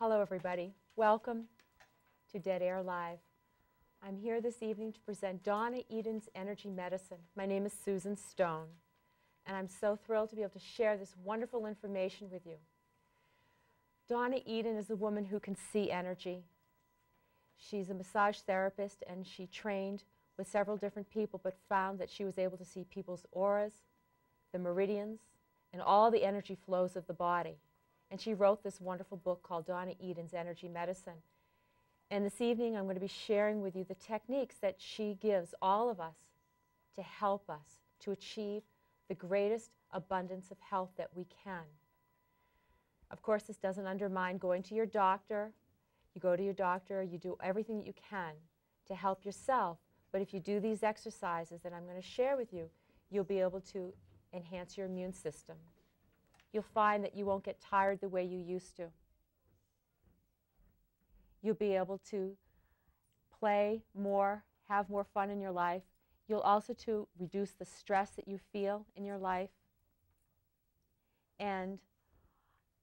Hello, everybody. Welcome to Dead Air Live. I'm here this evening to present Donna Eden's Energy Medicine. My name is Susan Stone, and I'm so thrilled to be able to share this wonderful information with you. Donna Eden is a woman who can see energy. She's a massage therapist, and she trained with several different people, but found that she was able to see people's auras, the meridians, and all the energy flows of the body. And she wrote this wonderful book called Donna Eden's Energy Medicine. And this evening I'm going to be sharing with you the techniques that she gives all of us to help us to achieve the greatest abundance of health that we can. Of course, this doesn't undermine going to your doctor. You go to your doctor, you do everything that you can to help yourself. But if you do these exercises that I'm going to share with you, you'll be able to enhance your immune system. You'll find that you won't get tired the way you used to. You'll be able to play more, have more fun in your life. You'll also to reduce the stress that you feel in your life. And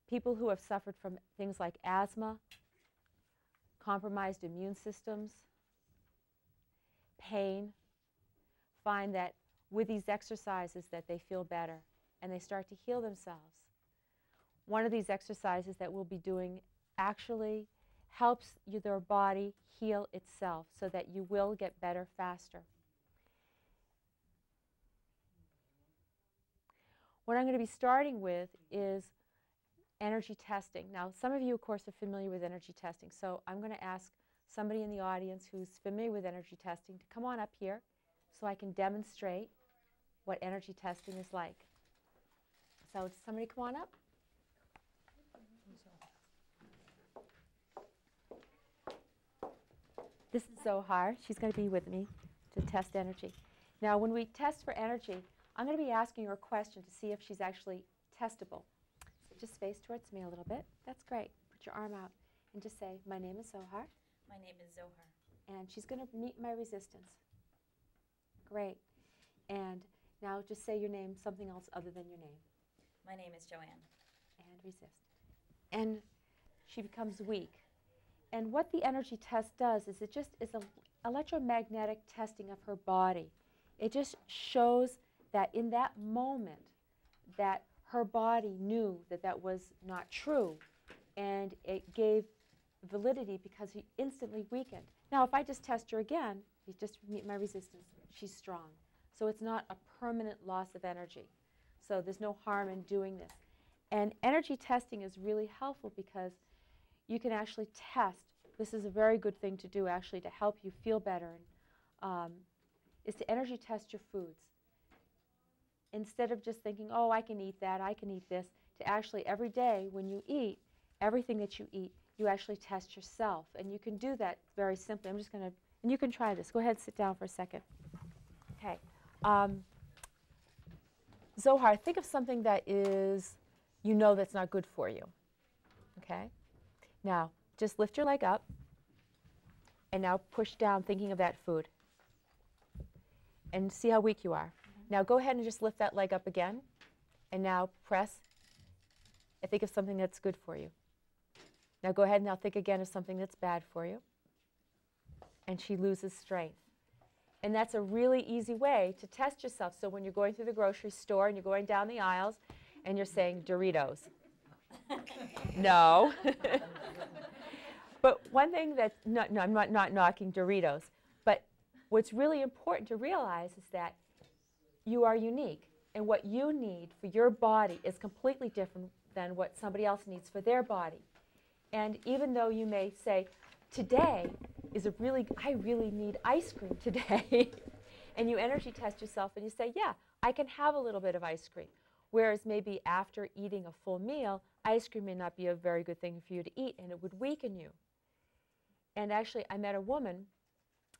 people who have suffered from things like asthma, compromised immune systems, pain, find that with these exercises that they feel better and they start to heal themselves. One of these exercises that we'll be doing actually helps their body heal itself so that you will get better faster. What I'm going to be starting with is energy testing. Now, some of you, of course, are familiar with energy testing, so I'm going to ask somebody in the audience who's familiar with energy testing to come on up here so I can demonstrate what energy testing is like. So does somebody come on up? This is Zohar. She's going to be with me to test energy. Now, when we test for energy, I'm going to be asking her a question to see if she's actually testable. So just face towards me a little bit. That's great. Put your arm out and just say, my name is Zohar. My name is Zohar. And she's going to meet my resistance. Great. And now just say your name, something else other than your name. My name is Joanne. And resist. And she becomes weak. And what the energy test does is it just is an electromagnetic testing of her body. It just shows that in that moment that her body knew that that was not true, and it gave validity because she instantly weakened. Now, if I just test her again, you just meet my resistance, she's strong. So it's not a permanent loss of energy. So there's no harm in doing this. And energy testing is really helpful because you can actually test. This is a very good thing to do, actually, to help you feel better, is to energy test your foods. Instead of just thinking, oh, I can eat that, I can eat this, to actually every day when you eat, everything that you eat, you actually test yourself. And you can do that very simply. I'm just going to, and you can try this. Go ahead and sit down for a second. Okay. Zohar, think of something that is, you know that's not good for you. Okay? Now, just lift your leg up, and now push down thinking of that food. And see how weak you are. Now go ahead and just lift that leg up again, and now press and think of something that's good for you. Now go ahead and now think again of something that's bad for you. And she loses strength. And that's a really easy way to test yourself. So when you're going through the grocery store and you're going down the aisles and you're saying Doritos. No. But one thing that, no, I'm not knocking Doritos, but what's really important to realize is that you are unique, and what you need for your body is completely different than what somebody else needs for their body. And even though you may say, today is I really need ice cream today, and you energy test yourself and you say, yeah, I can have a little bit of ice cream. Whereas maybe after eating a full meal, ice cream may not be a very good thing for you to eat, and it would weaken you. And actually, I met a woman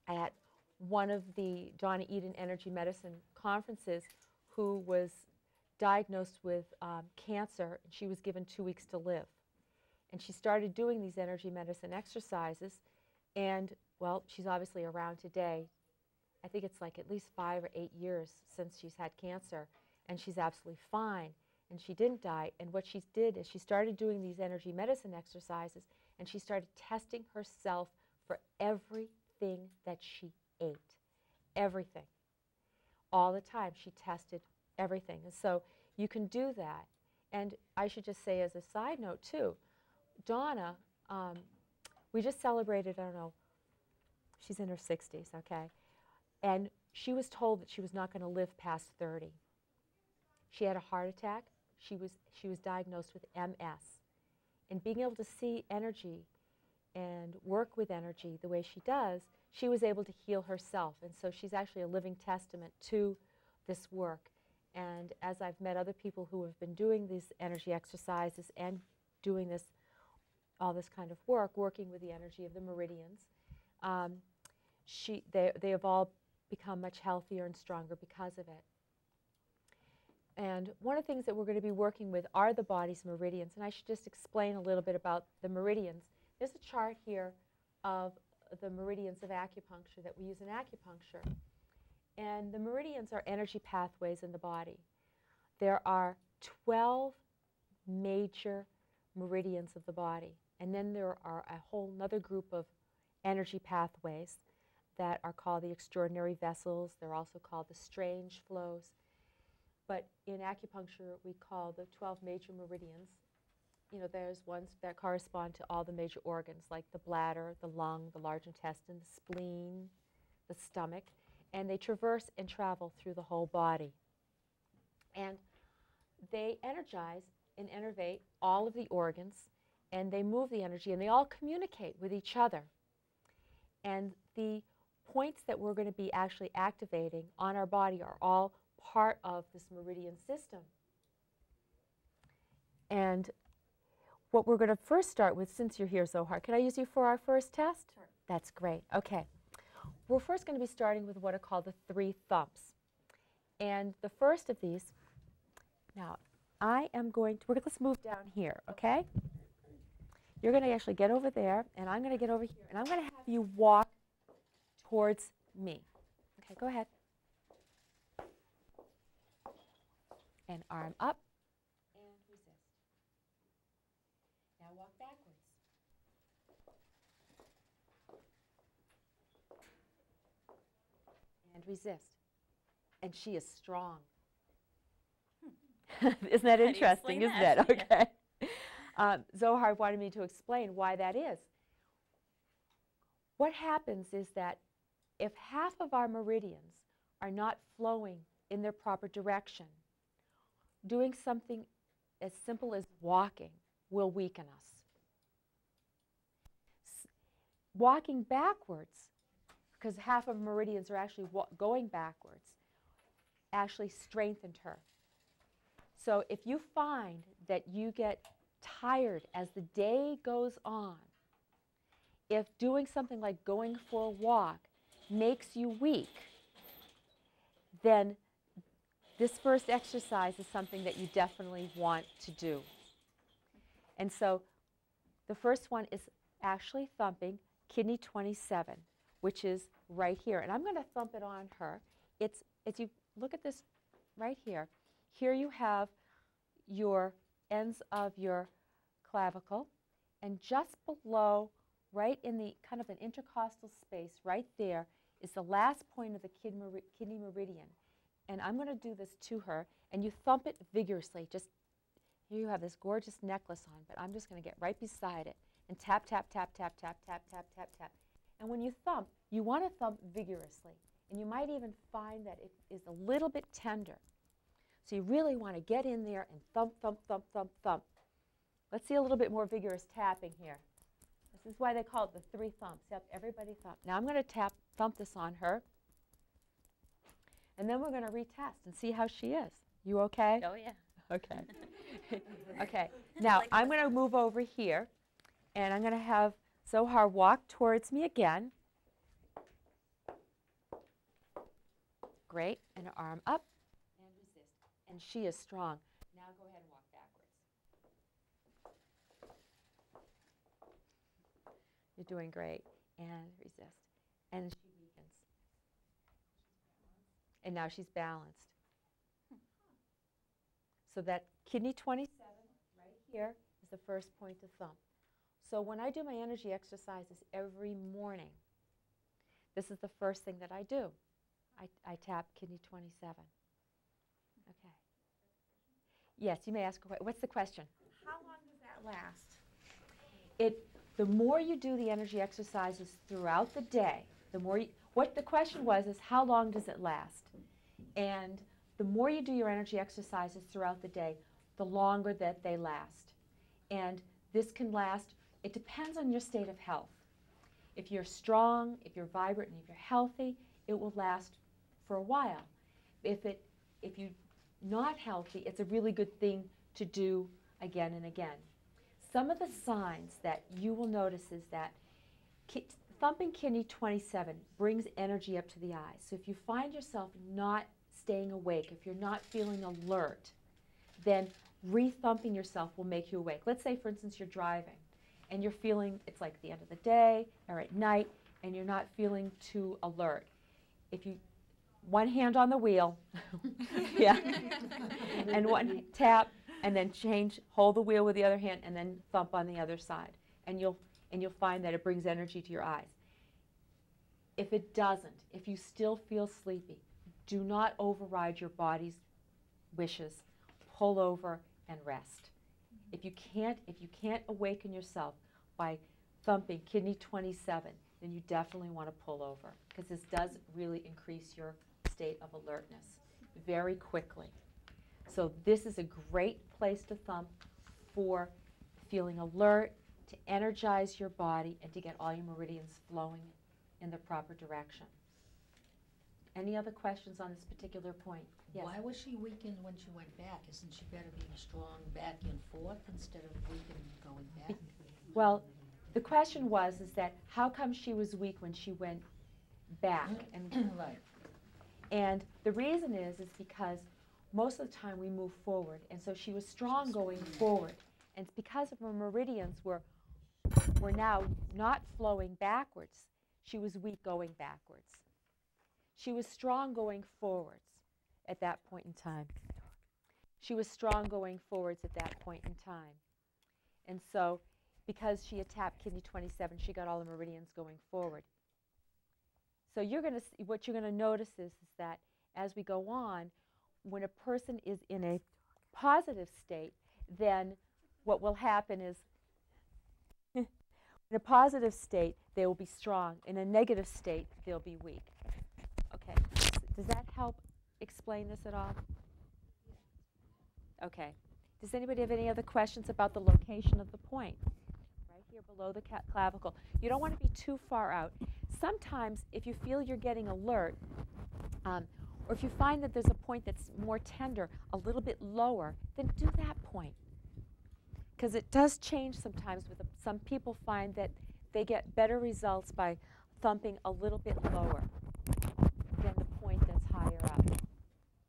at one of the Donna Eden Energy Medicine conferences who was diagnosed with cancer, and she was given 2 weeks to live. And she started doing these energy medicine exercises, and, well, she's obviously around today. I think it's like at least 5 or 8 years since she's had cancer, and she's absolutely fine. and she didn't die. And what she did is she started doing these energy medicine exercises, and she started testing herself for everything that she ate. Everything. All the time she tested everything. And so you can do that. And I should just say as a side note too, Donna, we just celebrated, I don't know, she's in her 60s, okay? And she was told that she was not going to live past 30. She had a heart attack. She was diagnosed with MS. And being able to see energy and work with energy the way she does, she was able to heal herself. And so she's actually a living testament to this work. And as I've met other people who have been doing these energy exercises and doing this, all this kind of work, working with the energy of the meridians, they have all become much healthier and stronger because of it. And one of the things that we're going to be working with are the body's meridians. And I should just explain a little bit about the meridians. There's a chart here of the meridians of acupuncture that we use in acupuncture. And the meridians are energy pathways in the body. There are 12 major meridians of the body. And then there are a whole other group of energy pathways that are called the extraordinary vessels. They're also called the strange flows. But in acupuncture, we call the 12 major meridians. You know, there's ones that correspond to all the major organs, like the bladder, the lung, the large intestine, the spleen, the stomach. And they traverse and travel through the whole body. And they energize and innervate all of the organs, and they move the energy, and they all communicate with each other. And the points that we're going to be actually activating on our body are all part of this meridian system. And what we're going to first start with, since you're here, Zohar, can I use you for our first test? Sure. That's great. Okay. We're first going to be starting with what are called the 3 thumps. And the first of these, now I am going to, let's move down here, okay? You're going to actually get over there, and I'm going to get over here, and I'm going to have you walk towards me. Okay, go ahead. And arm up, and resist. Now walk backwards. And resist. And she is strong. Isn't that interesting, isn't it? Okay. Zohar wanted me to explain why that is. What happens is that if half of our meridians are not flowing in their proper direction, doing something as simple as walking will weaken us. Walking backwards, because half of meridians are actually going backwards, actually strengthened her. So if you find that you get tired as the day goes on, if doing something like going for a walk makes you weak, then this first exercise is something that you definitely want to do. And so the first one is actually thumping kidney 27, which is right here. And I'm going to thump it on her. It's, as you look at this right here, here you have your ends of your clavicle, and just below, right in the kind of an intercostal space, right there, is the last point of the kidney meridian. And I'm going to do this to her, and you thump it vigorously. Just, here you have this gorgeous necklace on, but I'm just going to get right beside it and tap, tap, tap, tap, tap, tap, tap, tap, tap. And when you thump, you want to thump vigorously. And you might even find that it is a little bit tender. So you really want to get in there and thump, thump, thump, thump, thump. Let's see a little bit more vigorous tapping here. This is why they call it the 3 thumps. Yep, everybody thump. Now I'm going to thump this on her. And then we're going to retest and see how she is. You okay? Oh, yeah. Okay. Okay. Now I'm going to move over here, and I'm going to have Zohar walk towards me again. Great. And her arm up and resist. And she is strong. Now go ahead and walk backwards. You're doing great. And resist. And she weakens. And now she's balanced. So that Kidney 27, right here, is the first point to thump. So when I do my energy exercises every morning, this is the first thing that I do. I tap kidney 27. Okay. Yes, you may ask a question. What's the question? How long does that last? The more you do the energy exercises throughout the day, the more what the question was is how long does it last? And the more you do your energy exercises throughout the day, the longer that they last. And this can last, it depends on your state of health. If you're strong, if you're vibrant, and if you're healthy, it will last for a while. If you're not healthy, it's a really good thing to do again and again. Some of the signs that you will notice is that thumping kidney 27 brings energy up to the eyes. So if you find yourself not staying awake, if you're not feeling alert, then re-thumping yourself will make you awake. Let's say, for instance, you're driving and you're feeling it's like the end of the day or at night and you're not feeling too alert. If you one hand on the wheel, yeah, and one tap, and then hold the wheel with the other hand, and then thump on the other side, and you'll find that it brings energy to your eyes. If it doesn't, if you still feel sleepy, do not override your body's wishes. Pull over and rest. If you can't awaken yourself by thumping kidney 27, then you definitely want to pull over, because this does really increase your state of alertness very quickly. So this is a great place to thump for feeling alert, to energize your body, and to get all your meridians flowing in the proper direction. Any other questions on this particular point? Yes. Why was she weakened when she went back? Isn't she better being strong back and forth instead of weakened going back? Well, the question was is that how come she was weak when she went back? And Right. And the reason is because most of the time we move forward, and so she was strong going forward. And it's because of her meridians were now not flowing backwards. She was weak going backwards. She was strong going forwards at that point in time. She was strong going forwards at that point in time. And so because she had tapped kidney 27, she got all the meridians going forward. So what you're going to notice is that as we go on, when a person is in a positive state, then what will happen is in a positive state, they will be strong. In a negative state, they'll be weak. Okay. Does that help explain this at all? Okay. Does anybody have any other questions about the location of the point? Right here below the clavicle. You don't want to be too far out. Sometimes if you feel you're getting alert, or if you find that there's a point that's more tender, a little bit lower, then do that point. Because it does change sometimes. Some people find that they get better results by thumping a little bit lower than the point that's higher up. How many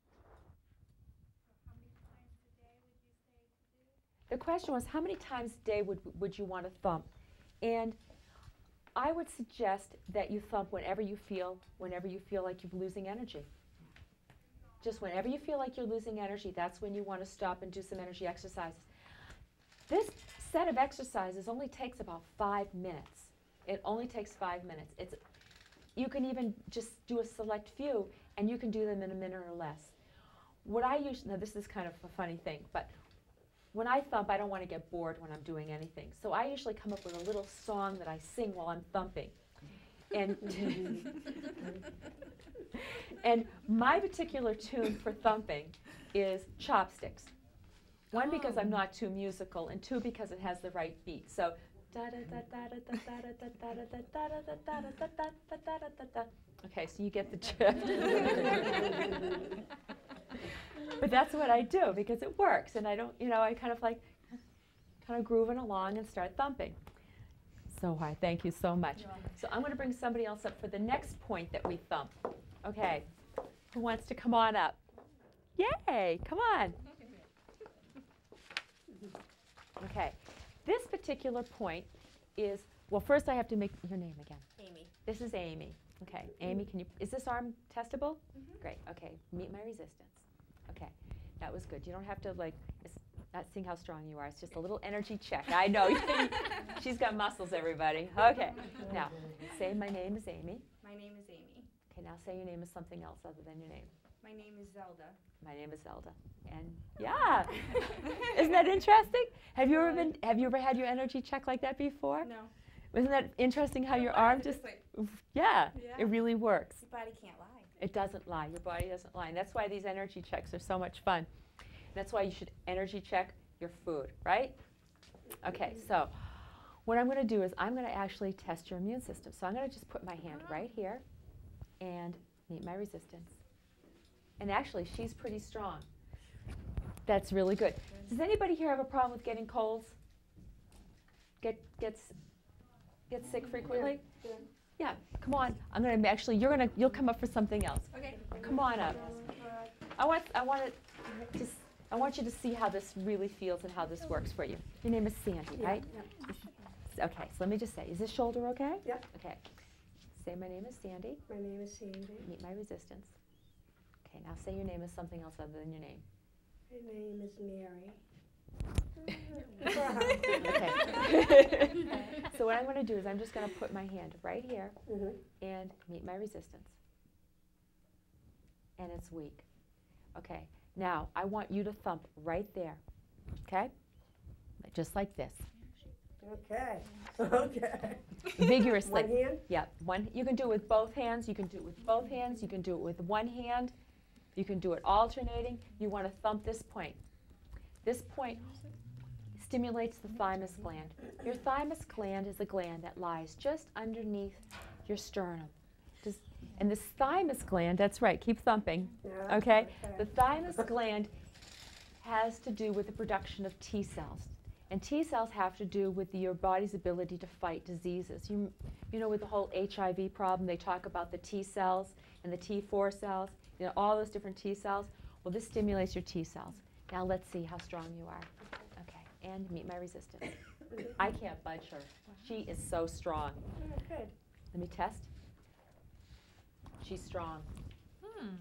times a day would you say to do? The question was, how many times a day would you want to thump? And I would suggest that you thump whenever you feel like you're losing energy. Just whenever you feel like you're losing energy, that's when you want to stop and do some energy exercises. This set of exercises only takes about 5 minutes. It only takes 5 minutes. You can even just do a select few, and you can do them in a minute or less. Now this is kind of a funny thing, but when I thump, I don't want to get bored when I'm doing anything. So I usually come up with a little song that I sing while I'm thumping. And, and my particular tune for thumping is Chopsticks. One, because I'm not too musical, and two, because it has the right beat. So, okay, so you get the drift. But that's what I do because it works, and I don't, I kind of grooving along and start thumping. So hi, thank you so much. So I'm going to bring somebody else up for the next point that we thump. Okay, who wants to come on up? Yay, come on. Okay, this particular point is, well, first I have to make your name again. Amy. This is Amy. Okay, Amy, is this arm testable? Great, okay, meet my resistance. Okay, that was good. You don't have to not seeing how strong you are. It's just a little energy check. I know. She's got muscles, everybody. Okay. Now, say my name is Amy. My name is Amy. Okay, now say your name is something else other than your name. My name is Zelda. My name is Zelda. And yeah. Isn't that interesting? Have you ever had your energy check like that before? No. Isn't that interesting how your arm just like, yeah, Yeah. it really works. your body can't lie. It doesn't lie. Your body doesn't lie. And that's why these energy checks are so much fun. That's why you should energy check your food, right? Okay, so what I'm going to do is I'm going to actually test your immune system. So I'm going to just put my hand right here and meet my resistance. And actually, she's pretty strong. That's really good. Does anybody here have a problem with getting colds? Get sick frequently? Yeah, come on. I'm going to actually, you'll come up for something else. Okay. Come on up. I want you to see how this really feels and how this works for you. Your name is Sandy, right? Okay, so let me just say, is this shoulder okay? Yeah. Okay. Say my name is Sandy. My name is Sandy. Meet my resistance. Okay, now say your name is something else other than your name. My name is Mary. Okay. So what I'm going to do is I'm just going to put my hand right here and meet my resistance. And it's weak. Okay. Now I want you to thump right there. Okay? Just like this. Okay. Okay. Vigorously. One hand? Yeah. One. You can do it with both hands. You can do it with both hands. You can do it with one hand. You can do it alternating. You want to thump this point. This point stimulates the thymus gland. Your thymus gland is a gland that lies just underneath your sternum. And this thymus gland, that's right, keep thumping, Yeah, okay? The thymus gland has to do with the production of T cells. And T cells have to do with your body's ability to fight diseases. You know, with the whole HIV problem, they talk about the T cells and the T4 cells, you know, all those different T cells. Well, this stimulates your T cells. Now let's see how strong you are. Okay, and meet my resistance. I can't budge her. She is so strong. Good. Let me test. She's strong.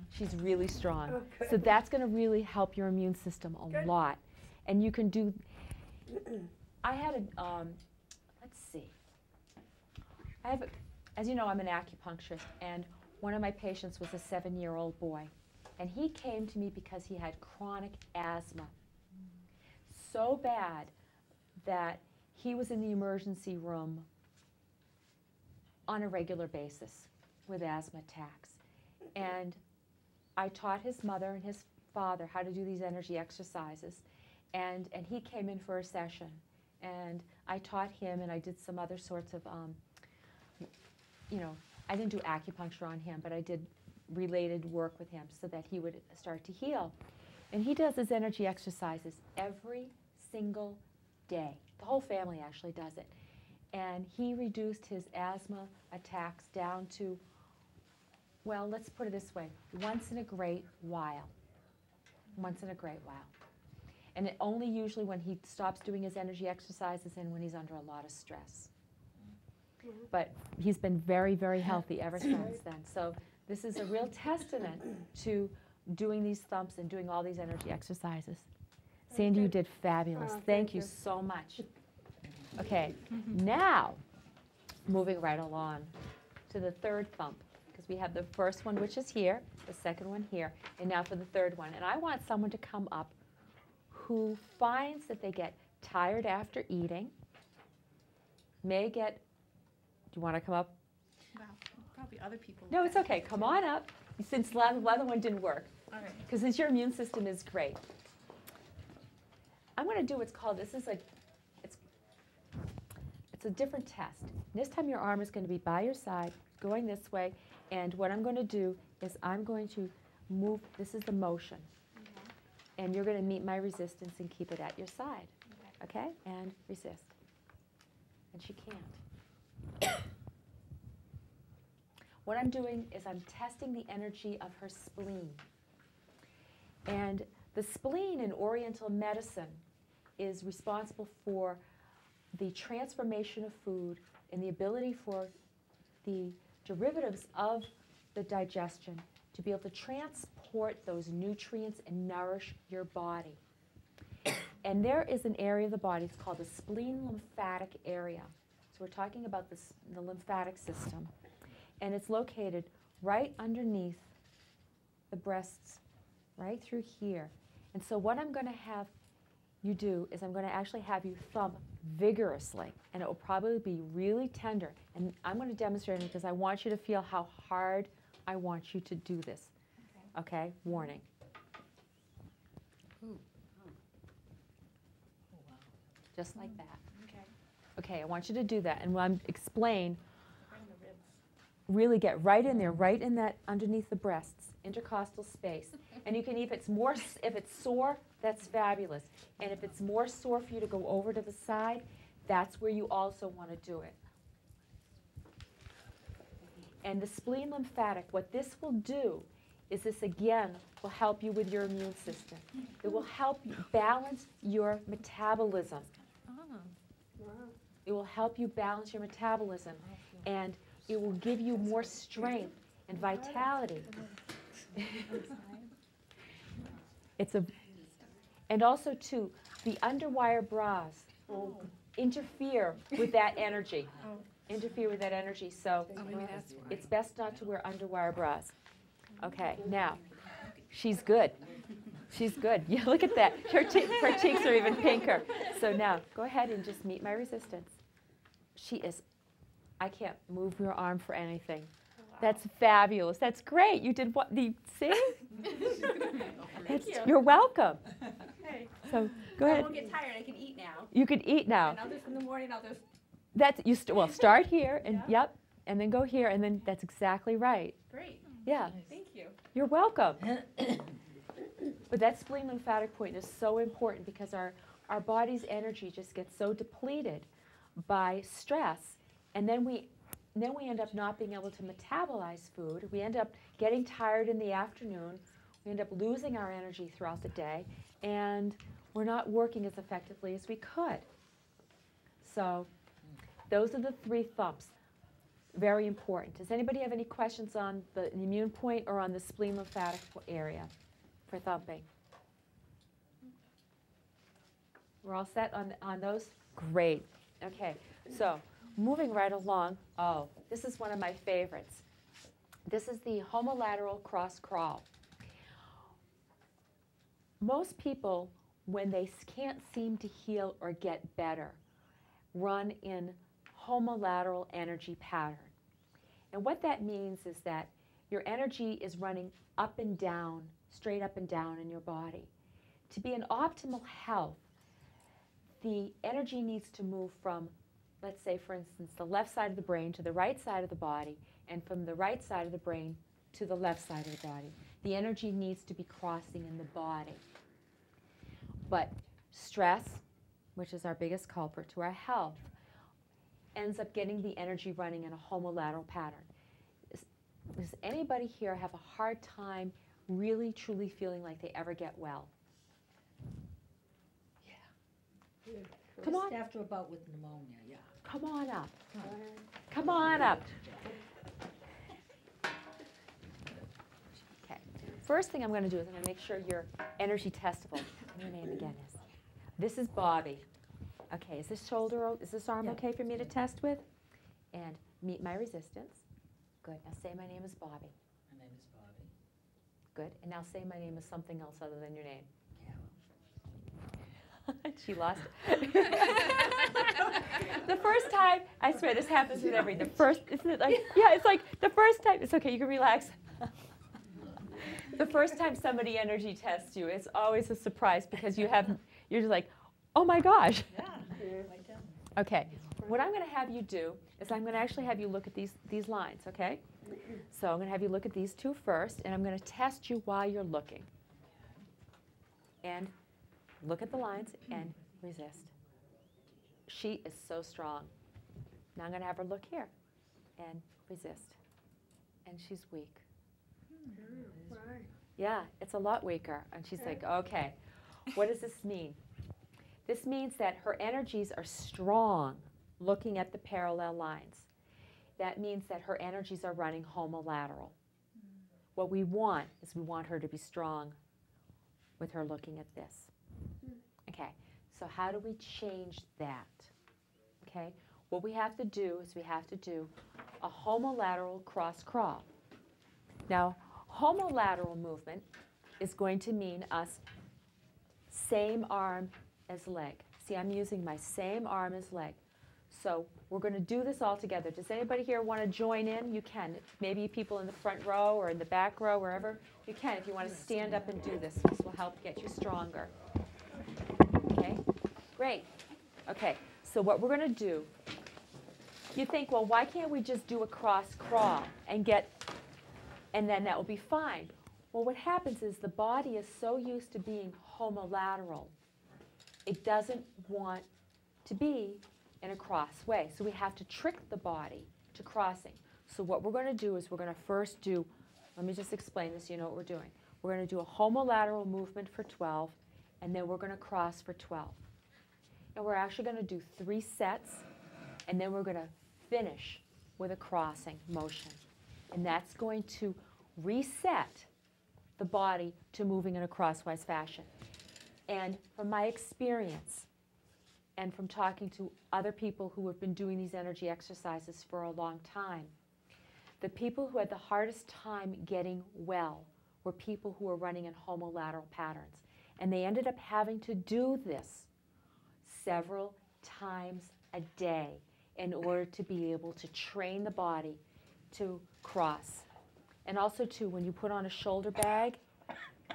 She's really strong. Okay. So that's going to really help your immune system a lot. And you can do, I had a, let's see. As you know, I'm an acupuncturist, and one of my patients was a 7-year-old boy. And he came to me because he had chronic asthma. So bad that he was in the emergency room on a regular basis with asthma attacks. And I taught his mother and his father how to do these energy exercises. And he came in for a session. And I taught him, and I did some other sorts of, you know, I didn't do acupuncture on him, but I did related work with him so that he would start to heal. And he does his energy exercises every single day. The whole family actually does it. And he reduced his asthma attacks down to, well, let's put it this way, once in a great while. Once in a great while. And it only usually when he stops doing his energy exercises and when he's under a lot of stress. But he's been very, very healthy ever since then. So this is a real testament to doing these thumps and doing all these energy exercises. Sandy, you did fabulous. Thank you so much. Okay, now moving right along to the third thump, because we have the first one, which is here, the second one here, and now for the third one. And I want someone to come up who finds that they get tired after eating, may get, do you want to come up? Wow, probably other people. No, it's okay. Come on up, since the other one didn't work. All right. Because since your immune system is great. I'm going to do what's called, this is it's a different test. This time your arm is going to be by your side, going this way, and what I'm going to do is I'm going to move, this is the motion, and you're going to meet my resistance and keep it at your side, okay? And resist. And she can't. What I'm doing is I'm testing the energy of her spleen. And the spleen in Oriental medicine is responsible for the transformation of food and the ability for the derivatives of the digestion to be able to transport those nutrients and nourish your body. And there is an area of the body, it's called the spleen lymphatic area. So we're talking about the lymphatic system. And it's located right underneath the breasts, right through here. And so what I'm going to have you do is I'm going to actually have you thump vigorously. And it will probably be really tender. And I'm going to demonstrate it because I want you to feel how hard I want you to do this. Okay? Warning. Ooh. Just like that. Okay. Okay, I want you to do that. And when I'm explain, Bring the ribs. really get right in there, right in that underneath the breasts, intercostal space. And you can, if it's sore, that's fabulous. And if it's more sore for you to go over to the side, that's where you also want to do it. And the spleen lymphatic, what this will do is this again will help you with your immune system. It will help you balance your metabolism. Wow. It will help you balance your metabolism, and it will give you more strength and vitality. And also too, the underwire bras interfere with that energy. Interfere with that energy, so it's best not to wear underwire bras. Okay, now, she's good. She's good. Yeah, look at that. Her cheeks are even pinker. So now, go ahead and just meet my resistance. She is, I can't move your arm for anything. That's fabulous. That's great. You did what? See? You're welcome. Okay. So go I ahead. won't get tired. I can eat now. You can eat now. And I'll just in the morning. I'll just. That's you. Well, start here and Yeah. yep, and then go here, and then that's exactly right. Great. Yeah. Thank you. You're welcome. But that spleen lymphatic point is so important because our body's energy just gets so depleted by stress, and then we end up not being able to metabolize food. We end up getting tired in the afternoon. We end up losing our energy throughout the day, and we're not working as effectively as we could. So those are the 3 thumps. Very important. Does anybody have any questions on the immune point or on the spleen lymphatic area for thumping? We're all set on those? Great. Okay, so moving right along. Oh, this is one of my favorites. This is the homolateral cross crawl. Most people, when they can't seem to heal or get better, run in homolateral energy pattern. And what that means is that your energy is running up and down, straight up and down in your body. To be in optimal health, the energy needs to move from, let's say, for instance, the left side of the brain to the right side of the body, and from the right side of the brain to the left side of the body. The energy needs to be crossing in the body. But stress, which is our biggest culprit to our health, ends up getting the energy running in a homolateral pattern. Does anybody here have a hard time really, truly feeling like they ever get well? Yeah. Come on. Just after about with pneumonia, yeah. Come on up. Come on up. Okay. First thing I'm going to do is I'm going to make sure you're energy testable. Your name again is. This is Bobbie. Okay, is this arm Yeah. okay for me to test with? And meet my resistance. Good. Now say my name is Bobbie. My name is Bobbie. Good. And now say my name is something else other than your name. She lost it. The first time, I swear this happens with isn't it like, yeah, it's like the first time, it's okay, you can relax. The first time somebody energy tests you, it's always a surprise because you're just like, oh my gosh. Yeah. Okay, what I'm going to have you do is I'm going to actually have you look at these lines, okay? So I'm going to have you look at these 2 first, and I'm going to test you while you're looking. And look at the lines and resist. She is so strong. Now I'm going to have her look here and resist. And she's weak. Right. Yeah, it's a lot weaker. And she's like, okay, what does this mean? This means that her energies are strong, looking at the parallel lines. That means that her energies are running homolateral. What we want is we want her to be strong with her looking at this. Okay, So how do we change that? Okay, what we have to do is we have to do a homolateral cross crawl. Now, homolateral movement is going to mean us same arm as leg. See, I'm using my same arm as leg. So we're going to do this all together. Does anybody here want to join in? You can. Maybe people in the front row or in the back row, wherever. You can if you want to stand up and do this. This will help get you stronger. Okay? Great. Okay, so what we're going to do, you think, well, why can't we just do a cross crawl and then that will be fine. Well, what happens is the body is so used to being homolateral, it doesn't want to be in a cross way. So we have to trick the body to crossing. So what we're going to do is we're going to first do, let me just explain this so you know what we're doing. We're going to do a homolateral movement for 12, and then we're going to cross for 12. And we're actually going to do 3 sets, and then we're going to finish with a crossing motion. And that's going to reset the body to moving in a crosswise fashion. And from my experience, and from talking to other people who have been doing these energy exercises for a long time, the people who had the hardest time getting well were people who were running in homolateral patterns. And they ended up having to do this several times a day in order to be able to train the body to cross. And also, too, when you put on a shoulder bag,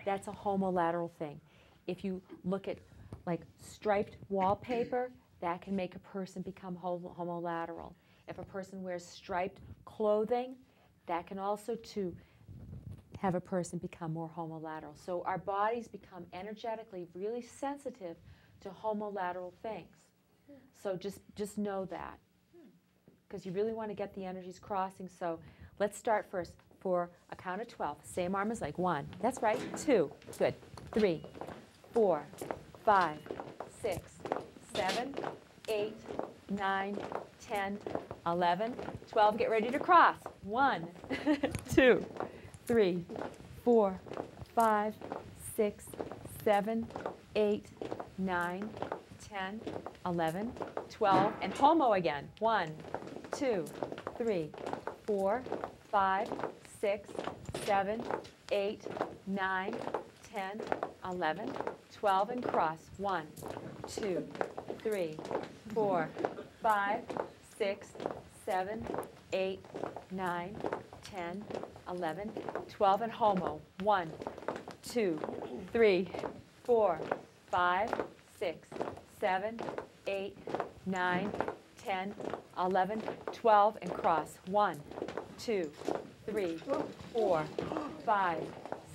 that's a homolateral thing. If you look at like striped wallpaper, that can make a person become homolateral. If a person wears striped clothing, that can also, too, have a person become more homolateral. So our bodies become energetically really sensitive to homolateral things. So just know that, because you really want to get the energies crossing. So let's start first for a count of 12. Same arm as leg. 1. That's right. 2. Good. 3, 4, 5, 6, 7, 8, 9, 10, 11, 12. Get ready to cross. 1, 2, 3, 4, 5, 6, 7, 8, 9, 10, 11, 12. And homo again. 1, 2, 3, 4, 5, 6, 7, 8, 9, 10, 11, 12, and cross. 1, 2, 3, 4, 5, 6, 7, 8, 9, 10, 11, 12, and homo. 1, 2, 3, 4, 5, 6, 7, 8, 9, 10, 11, 12, and cross. 1, 2, 3, 4, 5,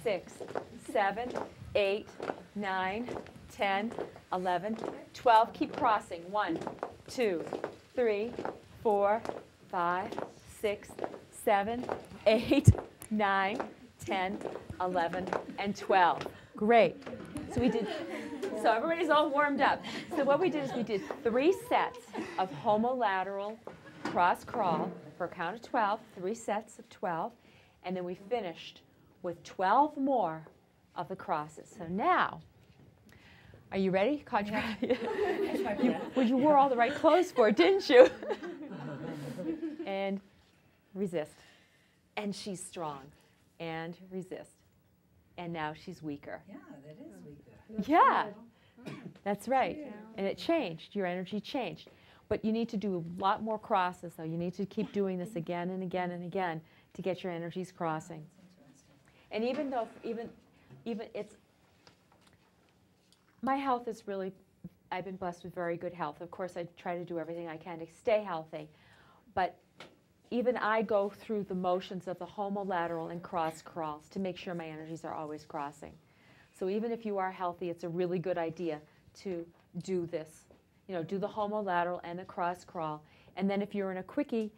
6, 7, 8, 9, 10, 11, 12. Keep crossing. 1, 2, 3, 4, 5, 6, 7, 8, 9, 10, 11, and 12. Great. So everybody's all warmed up. So what we did is we did 3 sets of homolateral cross crawl for a count of 12, 3 sets of 12, and then we finished with 12 more of the crosses. So now, are you ready? You wore all the right clothes for it, didn't you? And resist. And she's strong. And resist. And now she's weaker. Yeah, that is weaker. Yeah, that's right. And it changed. Your energy changed. But you need to do a lot more crosses, though. You need to keep doing this again and again and again to get your energies crossing. And even though, even it's, my health is really, I've been blessed with very good health. Of course, I try to do everything I can to stay healthy. But even I go through the motions of the homolateral and cross crawls to make sure my energies are always crossing. So even if you are healthy, it's a really good idea to do this. You know, do the homolateral and the cross crawl. And then if you're in a quickie,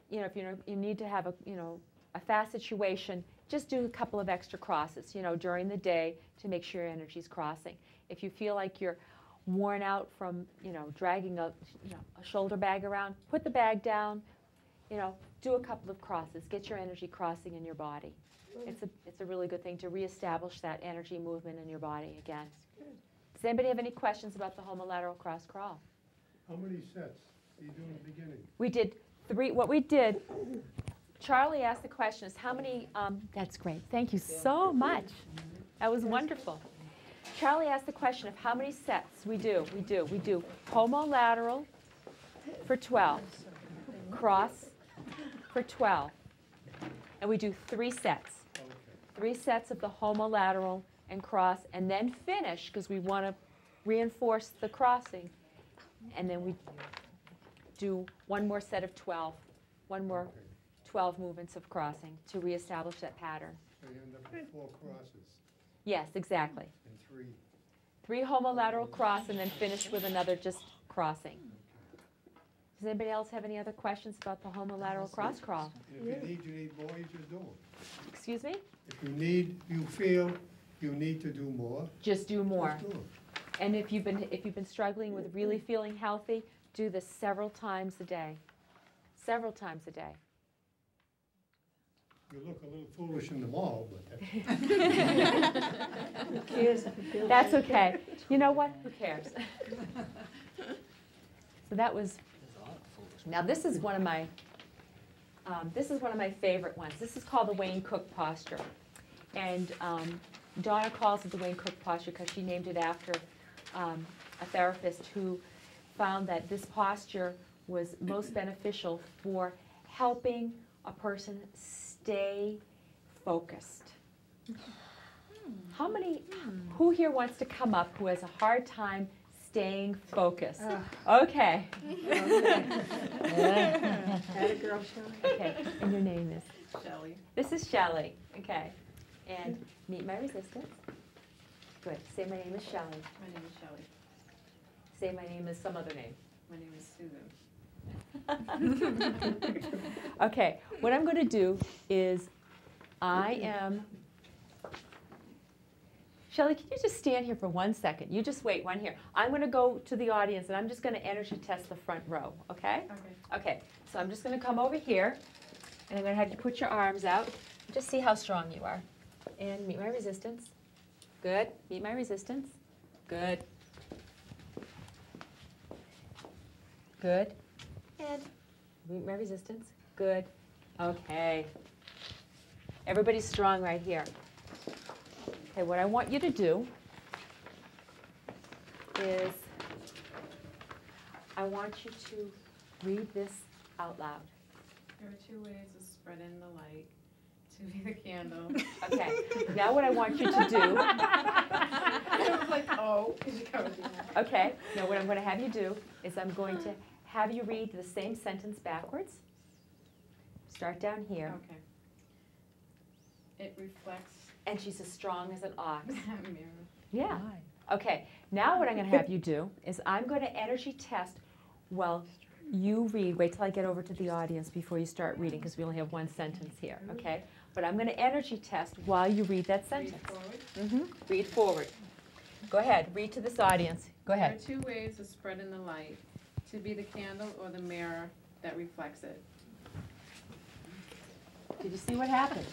you know, if you need to have a fast situation, just do a couple of extra crosses, during the day to make sure your energy's crossing. If you feel like you're worn out from, dragging a shoulder bag around, put the bag down, do a couple of crosses, get your energy crossing in your body. It's a really good thing to reestablish that energy movement in your body again. Does anybody have any questions about the homolateral cross crawl? How many sets do you do in the beginning? We did 3. What we did, Charlie asked the question is how many, that's great. Thank you so much. That was wonderful. Charlie asked the question of how many sets we do. We do homolateral for 12, cross for 12, and we do 3 sets. Okay. 3 sets of the homolateral and cross, and then finish, because we want to reinforce the crossing, and then we do one more set of 12, one more 12 movements of crossing to reestablish that pattern. So you end up with 4 crosses Yes, exactly. and 3. 3 homolateral cross, and then finish with another just crossing. Does anybody else have any other questions about the homolateral cross crawl? And if you need more, you just do them. Excuse me? If you feel you need to do more, Just do more. just do them. And if you've been struggling with really feeling healthy, do this several times a day. Several times a day. You look a little foolish in the mall, but That's okay. You know what? Who cares? So that was. Now this is one of my. This is one of my favorite ones. This is called the Wayne Cook posture, and Donna calls it the Wayne Cook posture because she named it after a therapist who found that this posture was most beneficial for helping a person stay focused. How many, who here wants to come up who has a hard time staying focused? Okay. Okay, and your name is? Shelley. This is Shelley, okay. And meet my resistance. Good, say my name is Shelley. My name is Shelley. Say my name is some other name. My name is Susan. Okay, what I'm going to do is Shelley, can you just stand here for 1 second? You just wait, one here. I'm going to go to the audience, and I'm just going to energy test the front row, okay? Okay. Okay, so I'm just going to come over here, and I'm going to have you put your arms out. Just see how strong you are. And meet my resistance. Good. Meet my resistance. Good. Good. And meet my resistance. Good. Okay. Everybody's strong right here. Okay, what I want you to do is I want you to read this out loud. There are 2 ways of spreading the light. To be the candle. Okay, now what I want you to do, I was like, oh. okay, now what I'm going to have you do is I'm going to have you read the same sentence backwards. Start down here. Okay. It reflects And she's as strong as an ox. that mirror. Yeah. Okay, now what I'm going to have you do is I'm going to energy test while you read. Wait till I get over to the audience before you start reading because we only have 1 sentence here, okay? But I'm going to energy test while you read that Read sentence. forward. Read forward. Go ahead, read to this audience. Go There are ahead. 2 ways of spreading the light. To be the candle or the mirror that reflects it. Did you see what happened?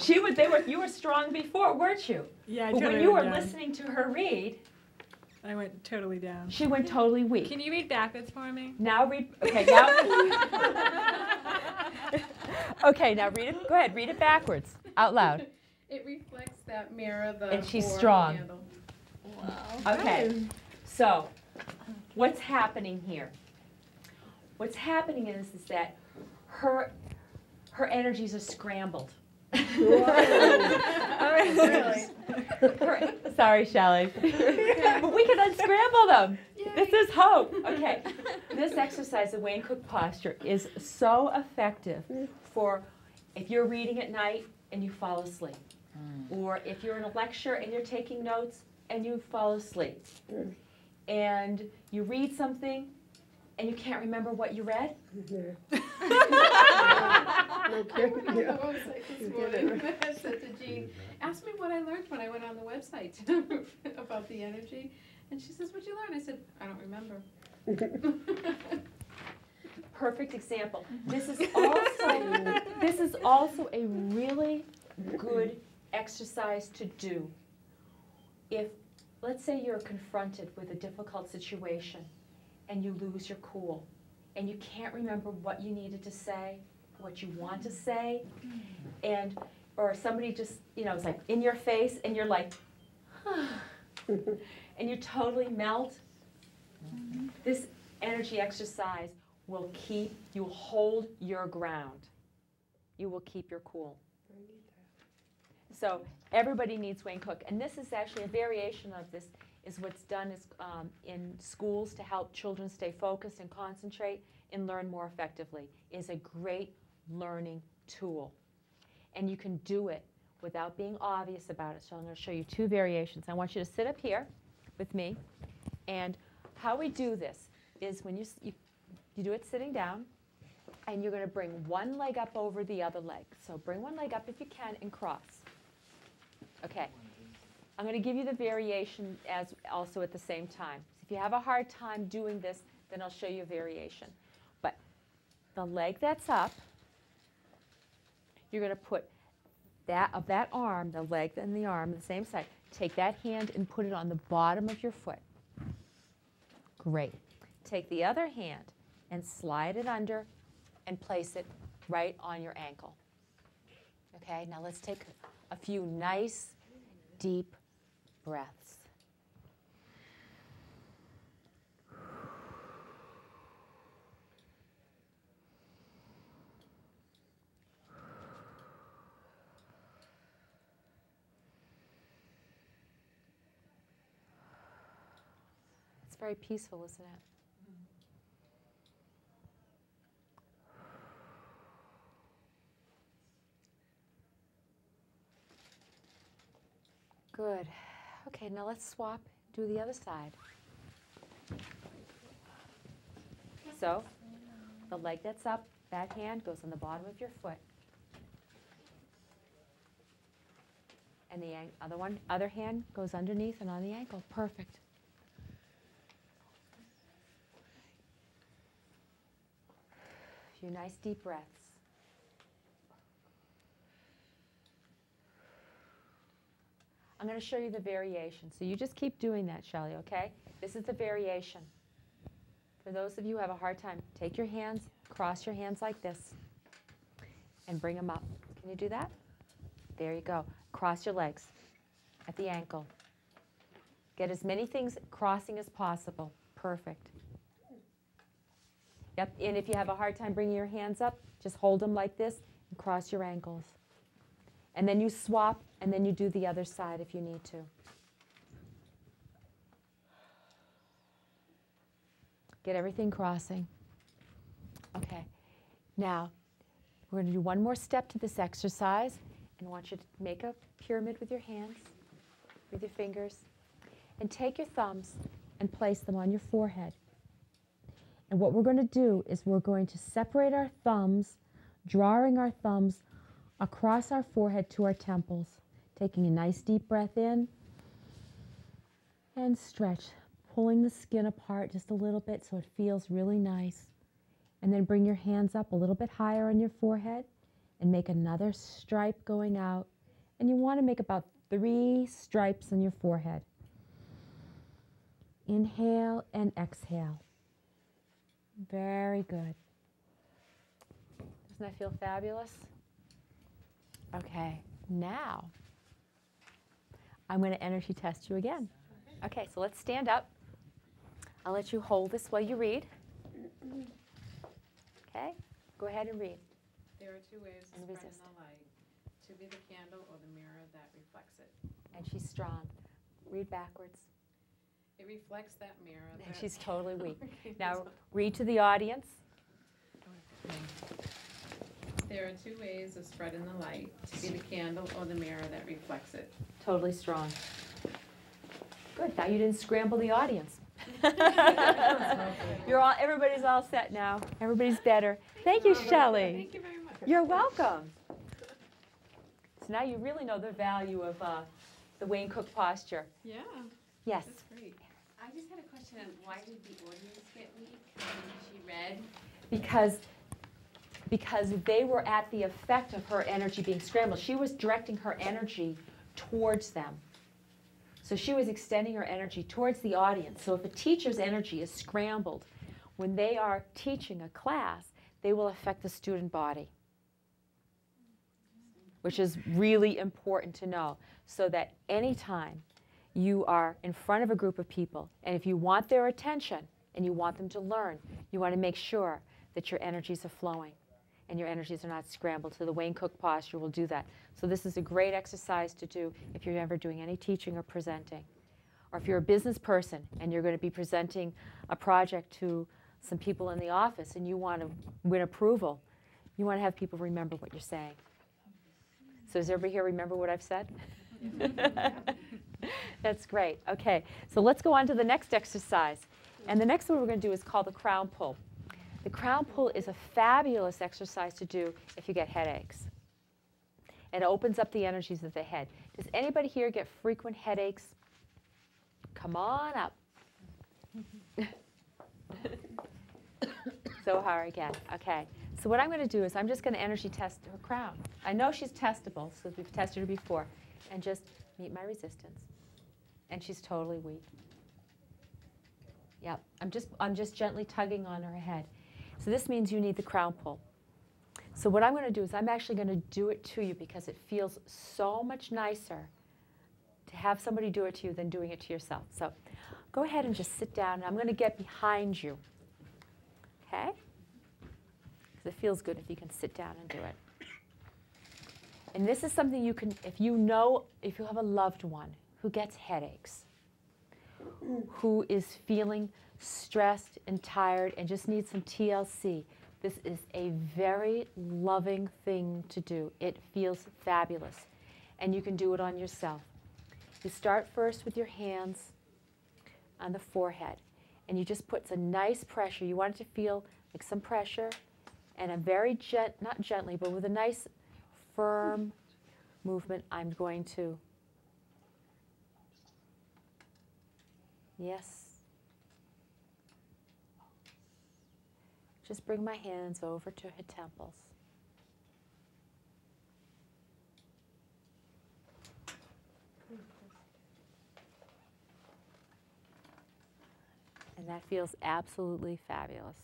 You were strong before, weren't you? Yeah, I But totally when you were went down. listening to her read, I went totally down. she went totally weak. Can you read backwards for me? Now read, okay, now. Okay, now read it, go ahead, read it backwards, out loud. It reflects that mirror, the And she's or strong. candle. Okay, so what's happening here? What's happening is that her energies are scrambled. Really? Sorry, Shelley. But we can unscramble them. This is hope. Okay. This exercise, the Wayne Cook posture, is so effective for if you're reading at night and you fall asleep. Or if you're in a lecture and you're taking notes and you fall asleep. And you read something and you can't remember what you read. On the website this morning, I said to Jean, ask me what I learned when I went on the website about the energy. And she says, what'd you learn? I said, I don't remember. Perfect example. This is also a really good exercise to do if let's say you're confronted with a difficult situation and you lose your cool and you can't remember what you needed to say, what you want to say, and or somebody just, you know, is like in your face and you're like, and you totally melt. This energy exercise will keep you hold your ground. You will keep your cool. So everybody needs Wayne Cook, and this is actually a variation of this. Is what's done is in schools to help children stay focused and concentrate and learn more effectively. Is a great learning tool, and you can do it without being obvious about it. So I'm going to show you two variations. I want you to sit up here with me, and how we do this is when you do it sitting down, and you're going to bring one leg up over the other leg. So bring one leg up if you can and cross. Okay. I'm going to give you the variation as also at the same time. So if you have a hard time doing this, then I'll show you a variation. But the leg that's up, you're going to put that arm, the leg and the arm, the same side. Take that hand and put it on the bottom of your foot. Great. Take the other hand and slide it under and place it right on your ankle. Okay, now let's take a few nice, deep breaths. It's very peaceful, isn't it? Good. Okay, now let's swap, do the other side. So, the leg that's up, that hand goes on the bottom of your foot. And the other hand goes underneath and on the ankle. Perfect. A few nice deep breaths. I'm going to show you the variation. So you just keep doing that, Shelley, okay? This is the variation. For those of you who have a hard time, take your hands, cross your hands like this, and bring them up. Can you do that? There you go. Cross your legs at the ankle. Get as many things crossing as possible. Perfect. Yep, and if you have a hard time bringing your hands up, just hold them like this and cross your ankles. And then you swap, and then you do the other side if you need to. Get everything crossing. Okay. Now, we're going to do one more step to this exercise, and I want you to make a pyramid with your hands, with your fingers, and take your thumbs and place them on your forehead. And what we're going to do is we're going to separate our thumbs, drawing our thumbs across our forehead to our temples, taking a nice deep breath in and stretch, pulling the skin apart just a little bit so it feels really nice. And then bring your hands up a little bit higher on your forehead and make another stripe going out. And you want to make about 3 stripes on your forehead. Inhale and exhale. Very good. Doesn't that feel fabulous? Okay, now I'm going to energy test you again. Okay, so let's stand up. I'll let you hold this while you read. Okay, go ahead and read. There are 2 ways to And spread resist. in the light, to be the candle or the mirror that reflects it. And she's strong. Read backwards. It reflects that mirror. And that- she's totally weak. Okay, Now read to the audience. there are 2 ways of spreading the light, to be the candle or the mirror that reflects it. Totally strong. Good. Now you didn't scramble the audience. Everybody's all set now. Everybody's better. Thank you, Shelley. Thank you very much. You're welcome. So now you really know the value of the Wayne Cook posture. Yeah, Yes. that's great. I just had a question on why did the audience get weak when she read? Because they were at the effect of her energy being scrambled. She was directing her energy towards them. So she was extending her energy towards the audience. So if a teacher's energy is scrambled, when they are teaching a class, they will affect the student body, which is really important to know, so that anytime you are in front of a group of people, and if you want their attention and you want them to learn, you want to make sure that your energies are flowing and your energies are not scrambled. So the Wayne Cook posture will do that. So this is a great exercise to do if you're ever doing any teaching or presenting. Or if you're a business person and you're going to be presenting a project to some people in the office and you want to win approval, you want to have people remember what you're saying. So does everybody here remember what I've said? That's great. Okay, so let's go on to the next exercise. And the next one we're going to do is called the crown pull. The crown pull is a fabulous exercise to do if you get headaches. It opens up the energies of the head. Does anybody here get frequent headaches? Come on up. Zohar again. Okay. So what I'm going to do is I'm just going to energy test her crown. I know she's testable, so we've tested her before. And just meet my resistance. And she's totally weak. Yep. I'm just gently tugging on her head. So this means you need the crown pull. So what I'm going to do is I'm actually going to do it to you because it feels so much nicer to have somebody do it to you than doing it to yourself. So go ahead and just sit down. And I'm going to get behind you. Okay? Because it feels good if you can sit down and do it. And this is something you can, if you have a loved one who gets headaches, who is feeling stressed and tired and just needs some TLC, this is a very loving thing to do. It feels fabulous. And you can do it on yourself. You start first with your hands on the forehead. And you just put some nice pressure. You want it to feel like some pressure. And a very not gently, but with a nice firm movement, I'm going to, yes. Just bring my hands over to her temples. And that feels absolutely fabulous,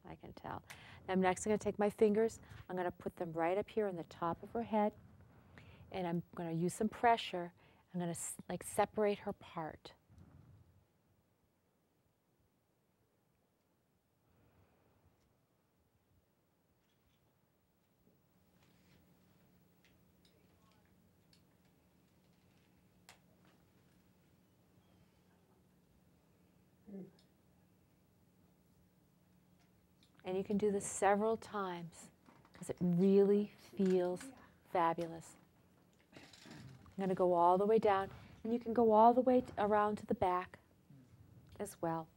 I can tell. Now I'm next going to take my fingers, I'm going to put them right up here on the top of her head, and I'm going to use some pressure. I'm going to like separate her apart. And you can do this several times because it really feels fabulous. I'm going to go all the way down, and you can go all the way around to the back as well.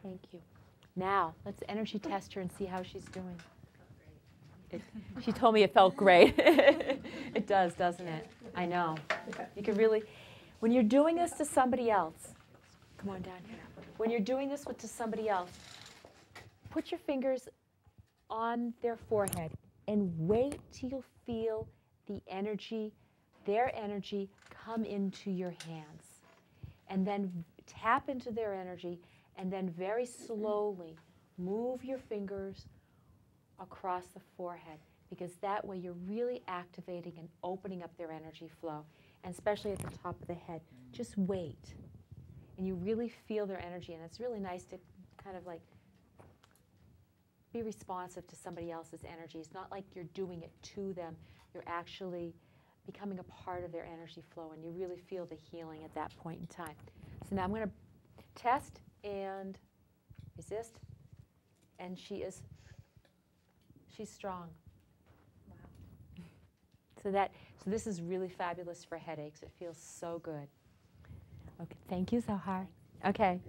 Thank you. Now, let's energy test her and see how she's doing. She told me it felt great. It does, doesn't it? I know. You can really, when you're doing this to somebody else, come on down here. When you're doing this to somebody else, put your fingers on their forehead and wait till you feel the energy, their energy, come into your hands. And then tap into their energy, and then very slowly move your fingers across the forehead, because that way you're really activating and opening up their energy flow, and especially at the top of the head. Just wait, and you really feel their energy, and it's really nice to kind of like be responsive to somebody else's energy. It's not like you're doing it to them. You're actually becoming a part of their energy flow, and you really feel the healing at that point in time. So now I'm going to test and resist, and she's strong. Wow. So this is really fabulous for headaches. It feels so good. Okay, thank you, Zohar. Okay.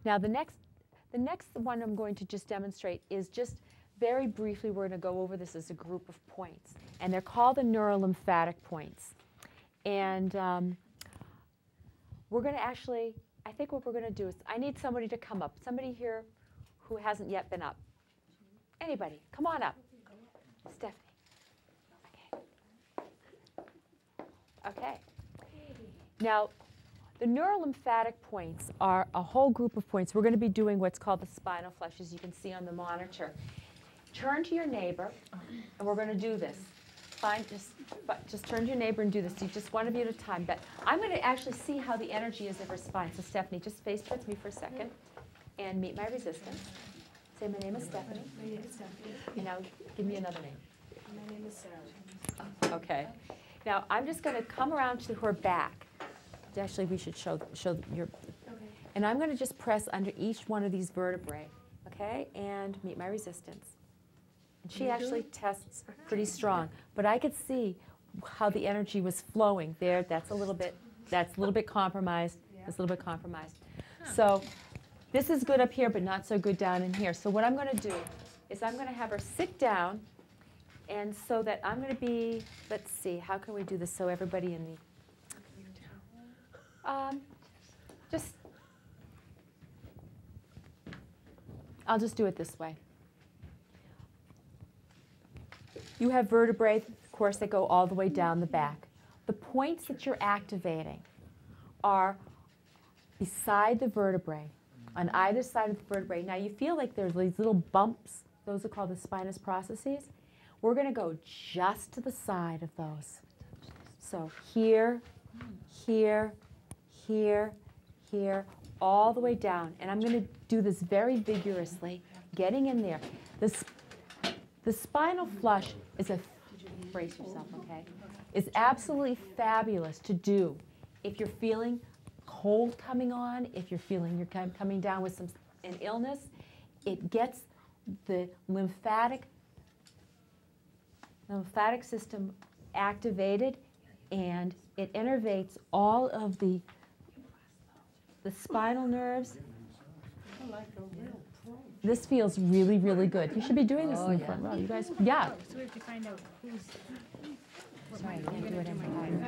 Now the next one I'm going to just demonstrate is just very briefly, we're going to go over this as a group of points. And they're called the neurolymphatic points. And we're going to actually, I think what we're going to do is, I need somebody to come up. Somebody here who hasn't yet been up? Anybody? Come on up. Stephanie. Okay. Now, the neurolymphatic points are a whole group of points. We're going to be doing what's called the spinal flush, as you can see on the monitor. Turn to your neighbor, and we're going to do this. Just turn to your neighbor and do this. You just one of you at a time. But I'm going to actually see how the energy is of her spine. So Stephanie, just face towards me for a second and meet my resistance. Say, my name is Stephanie. My name is Stephanie. And now give me another name. My name is Sarah. Okay. Now I'm just going to come around to her back. Actually, we should show your. Okay. And I'm going to just press under each one of these vertebrae. Okay, and meet my resistance. And she actually tests pretty strong, but I could see how the energy was flowing there. That's a little bit compromised. That's a little bit compromised. So this is good up here, but not so good down in here. So what I'm going to do is I'm going to have her sit down, and so that I'm going to be, let's see, how can we do this so everybody in the, I'll just do it this way. You have vertebrae, of course, that go all the way down the back. The points that you're activating are beside the vertebrae, on either side of the vertebrae. Now you feel like there's these little bumps. Those are called the spinous processes. We're going to go just to the side of those. So here, here, here, here, all the way down. And I'm going to do this very vigorously, getting in there. The spinal flush is brace yourself, okay? Is absolutely fabulous to do if you're feeling cold coming on, if you're feeling you're coming down with an illness. It gets the lymphatic system activated, and it innervates all of the spinal nerves. This feels really, really good. You should be doing this in the front row. You guys, yeah. So we have to find out who's. Sorry, I can't do it every time.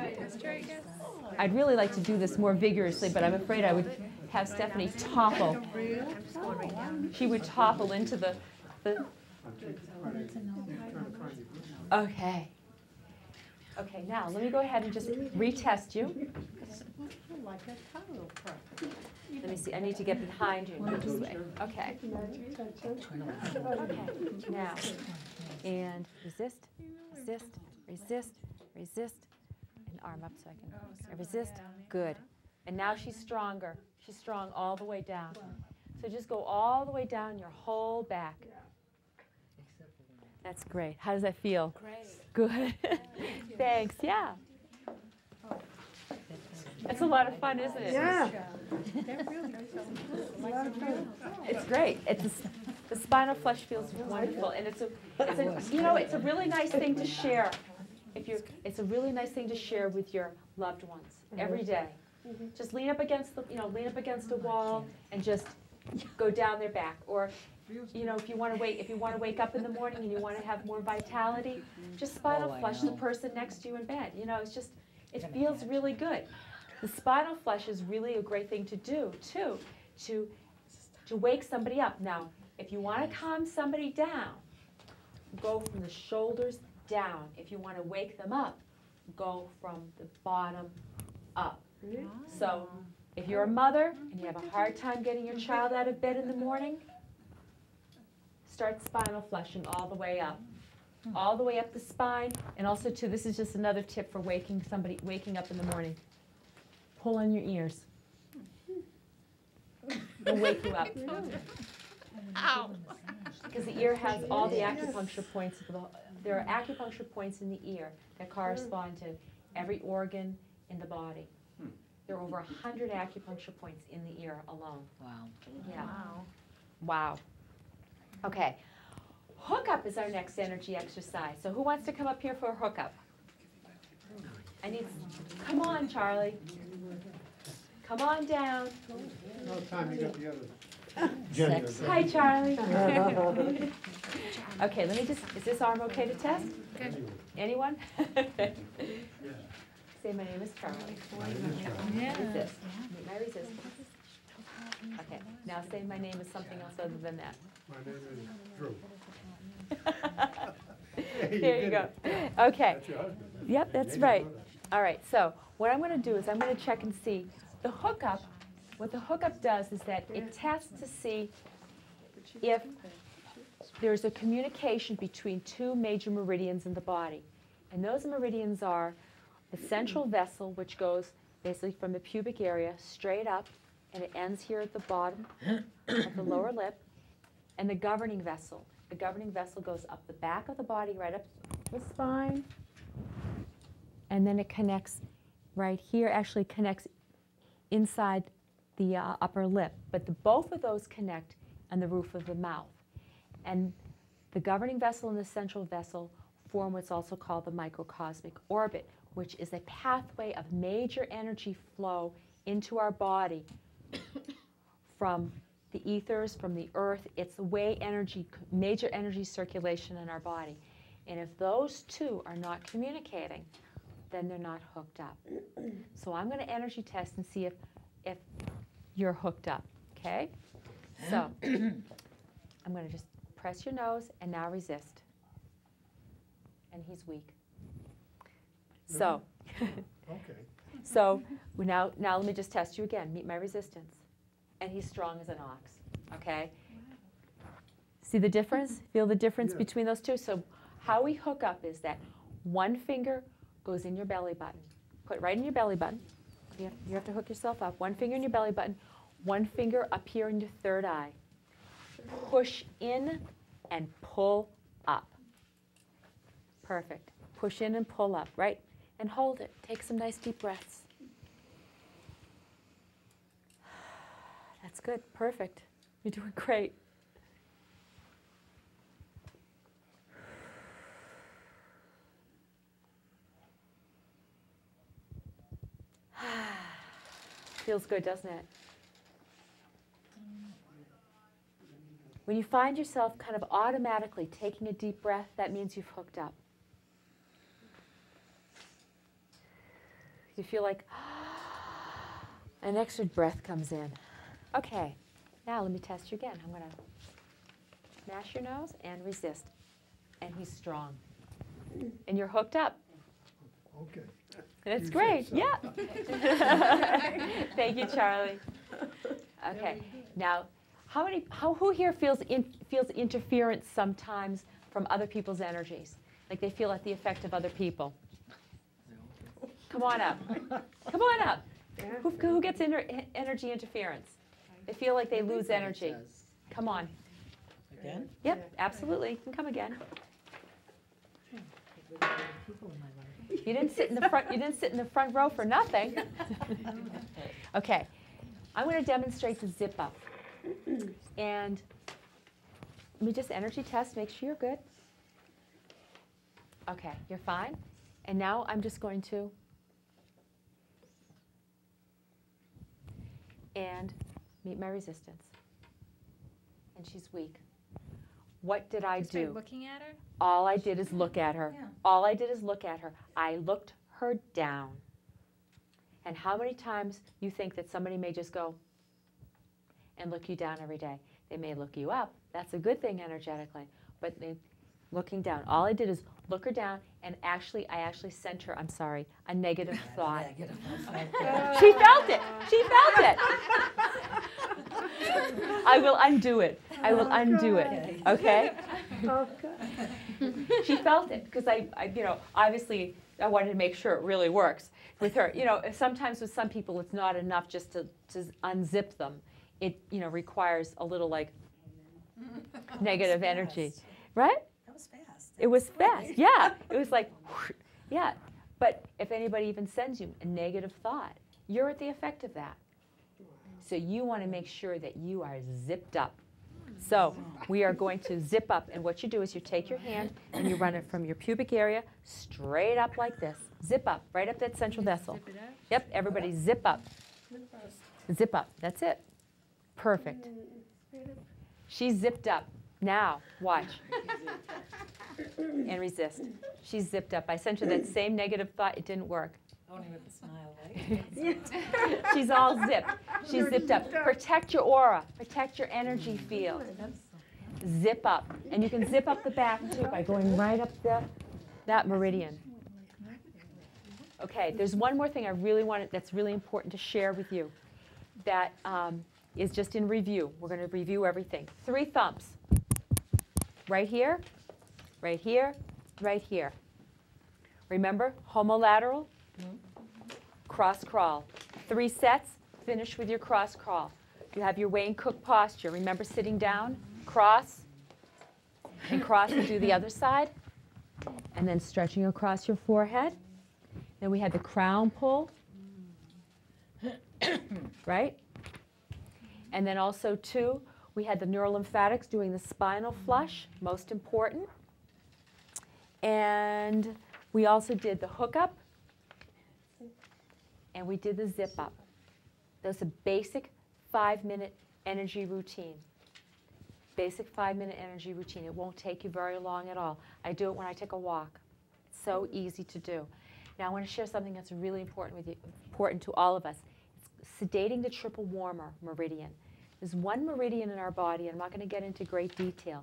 I'd really like to do this more vigorously, but I'm afraid I would have Stephanie topple. She would topple into the Okay. Okay, now let me go ahead and just retest you. Let me see, I need to get behind you this way. Okay. Okay, now, and resist, resist, resist, resist, and arm up so I can resist. Good. And now she's stronger. She's strong all the way down. So just go all the way down your whole back. That's great. How does that feel? Great. Good. Thanks. Yeah. It's a lot of fun, isn't it? Yeah. It's great. The spinal flush feels wonderful, and it's a really nice thing to share. It's a really nice thing to share with your loved ones every day. Just lean up against a wall and just go down their back. Or, if you want to wake up in the morning and you want to have more vitality, just spinal flush the person next to you in bed. It feels really good. The spinal flush is really a great thing to do too, to wake somebody up. Now, if you want to calm somebody down, go from the shoulders down. If you want to wake them up, go from the bottom up. So if you're a mother and you have a hard time getting your child out of bed in the morning, start spinal flushing all the way up the spine. And also too, this is just another tip for waking up in the morning. Pull on your ears. It'll wake you up. Ow! Because the ear has all the acupuncture points. There are acupuncture points in the ear that correspond to every organ in the body. There are over 100 acupuncture points in the ear alone. Wow. Yeah. Wow. Okay. Hookup is our next energy exercise. So who wants to come up here for a hookup? Come on, Charlie. Come on down. No time, you got the other. Jenny. Hi, Charlie. Okay, is this arm okay to test? Good. Anyone? Say, my name is Charlie. Resist. Meet my resistance. Okay, now say my name is something else other than that. My name is Drew. There you go. Okay. That's your husband. Yep, that's right. All right, so what I'm going to do is I'm going to check and see. The hookup, what the hookup does is that it tests to see if there's a communication between two major meridians in the body. And those meridians are the central vessel, which goes basically from the pubic area straight up, and it ends here at the bottom of the lower lip, and the governing vessel. The governing vessel goes up the back of the body, right up the spine, and then it connects right here, actually connects inside the upper lip. But both of those connect on the roof of the mouth. And the governing vessel and the central vessel form what's also called the microcosmic orbit, which is a pathway of major energy flow into our body from the ethers, from the earth. It's the way major energy circulation in our body. And if those two are not communicating, then they're not hooked up. So I'm going to energy test and see if you're hooked up, okay? So I'm going to just press your nose and now resist. And he's weak. So, Okay. so now let me just test you again. Meet my resistance. And he's strong as an ox, okay? See the difference? Feel the difference between those two? So how we hook up is that one finger goes in your belly button. Put it right in your belly button. You have to hook yourself up. One finger in your belly button, one finger up here in your third eye. Push in and pull up. Perfect. Push in and pull up, right? And hold it. Take some nice deep breaths. That's good. Perfect. You're doing great. Feels good, doesn't it? When you find yourself kind of automatically taking a deep breath, that means you've hooked up. You feel like an extra breath comes in. Okay, now let me test you again. I'm going to mash your nose and resist. And he's strong. And you're hooked up. Okay. That's You great. said so. Yeah. Thank you, Charlie. Okay. Now, who here feels interference sometimes from other people's energies? Like they feel at the effect of other people? Come on up. Come on up. Who gets energy interference? They feel like they lose energy. Come on. Again? Yep, absolutely. You can come again. You didn't sit in the front. You didn't sit in the front row for nothing. Okay, I'm going to demonstrate the zip up, and let me just energy test. Make sure you're good. Okay, you're fine. And now I'm just going to meet my resistance. And she's weak. What did I do? Looking at her? All I did is look at her. Yeah. All I did is look at her. I looked her down. And how many times you think that somebody may just go and look you down every day? They may look you up. That's a good thing energetically. But looking down. All I did is look her down, and I actually sent her, a negative thought. She felt it. She felt it. I will undo it. I will undo it. Okay? She felt it because I obviously I wanted to make sure it really works with her. Sometimes with some people it's not enough just to unzip them. It requires a little negative energy, right? That was fast. It was fast. Yeah. It was like, yeah. But if anybody even sends you a negative thought, you're at the effect of that. So you want to make sure that you are zipped up. So we are going to zip up. And what you do is you take your hand and you run it from your pubic area straight up like this. Zip up, right up that central vessel. Zip it up. Yep, everybody zip up. Zip up. That's it. Perfect. She's zipped up. Now, watch. And resist. She's zipped up. I sent her that same negative thought. It didn't work. Only with a smile, right? She's all zipped. She's zipped up. Protect your aura. Protect your energy field. zip up. And you can zip up the back too by going right up that meridian. Okay, there's one more thing I really wanted that's really important to share with you that is just in review. We're going to review everything. 3 thumps. Right here, right here, right here. Remember, homolateral, cross crawl. 3 sets, finish with your cross crawl. You have your Wayne Cook posture. Remember sitting down, cross, and cross and do the other side. And then stretching across your forehead. Then we had the crown pull, right? And then also, too, we had the neurolymphatics doing the spinal flush, most important. And we also did the hookup, and we did the zip up. Those are basic 5-minute energy routine. Basic 5-minute energy routine. It won't take you very long at all. I do it when I take a walk. It's so easy to do. Now I want to share something that's really important with you, important to all of us. It's sedating the triple warmer meridian. There's one meridian in our body, and I'm not going to get into great detail,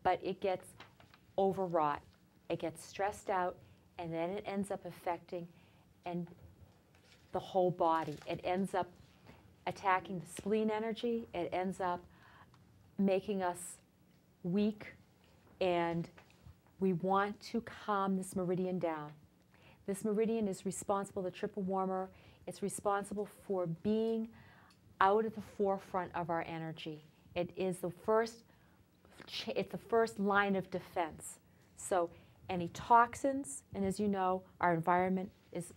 but it gets overwrought. It gets stressed out, and then it ends up affecting the whole body. It ends up attacking the spleen energy. It ends up making us weak, and we want to calm this meridian down. This meridian is responsible, the triple warmer, it's responsible for being out at the forefront of our energy. It is the first, it's the first line of defense. So any toxins, and as you know, our environment is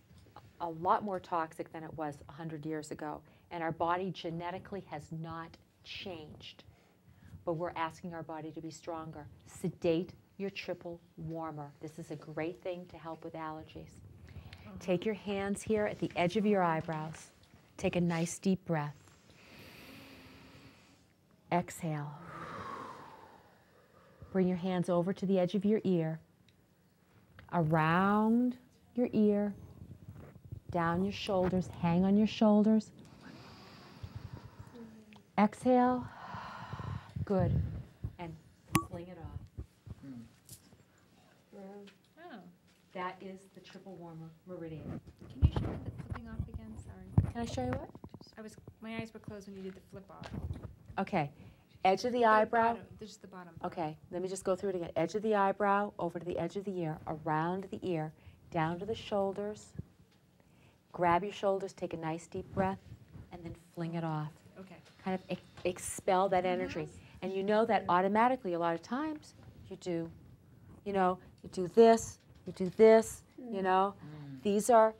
a lot more toxic than it was 100 years ago, and our body genetically has not changed. But we're asking our body to be stronger. Sedate your triple warmer. This is a great thing to help with allergies. Take your hands here at the edge of your eyebrows. Take a nice deep breath. Exhale. Bring your hands over to the edge of your ear, around your ear, down your shoulders, hang on your shoulders. Exhale. Good. And fling it off. Oh. That is the triple warmer meridian. Can you show me the flipping off again? Sorry. Can I show you what? My eyes were closed when you did the flip off. Okay. Edge of the eyebrow. Just the bottom. Okay. Let me just go through it again. Edge of the eyebrow, over to the edge of the ear, around the ear, down to the shoulders. Grab your shoulders, take a nice deep breath, and then fling it off. Okay. Kind of expel that energy. And you know that automatically a lot of times you do, you do this, you know. These are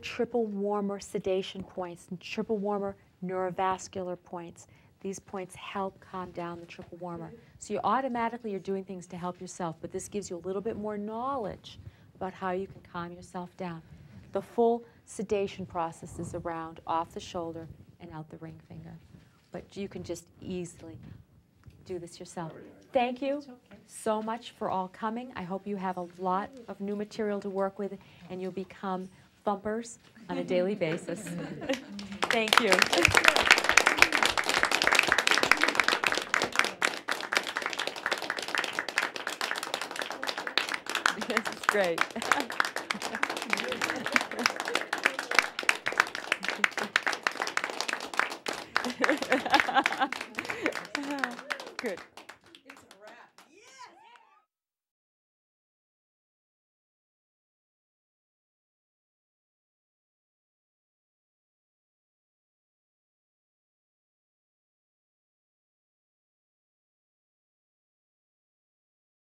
triple warmer sedation points and triple warmer neurovascular points. These points help calm down the triple warmer. So you automatically are doing things to help yourself, but this gives you a little bit more knowledge about how you can calm yourself down. The full sedation process is around off the shoulder and out the ring finger. But you can just easily do this yourself. Thank you so much for all coming. I hope you have a lot of new material to work with, and you'll become thumpers on a daily basis. Thank you. This is great.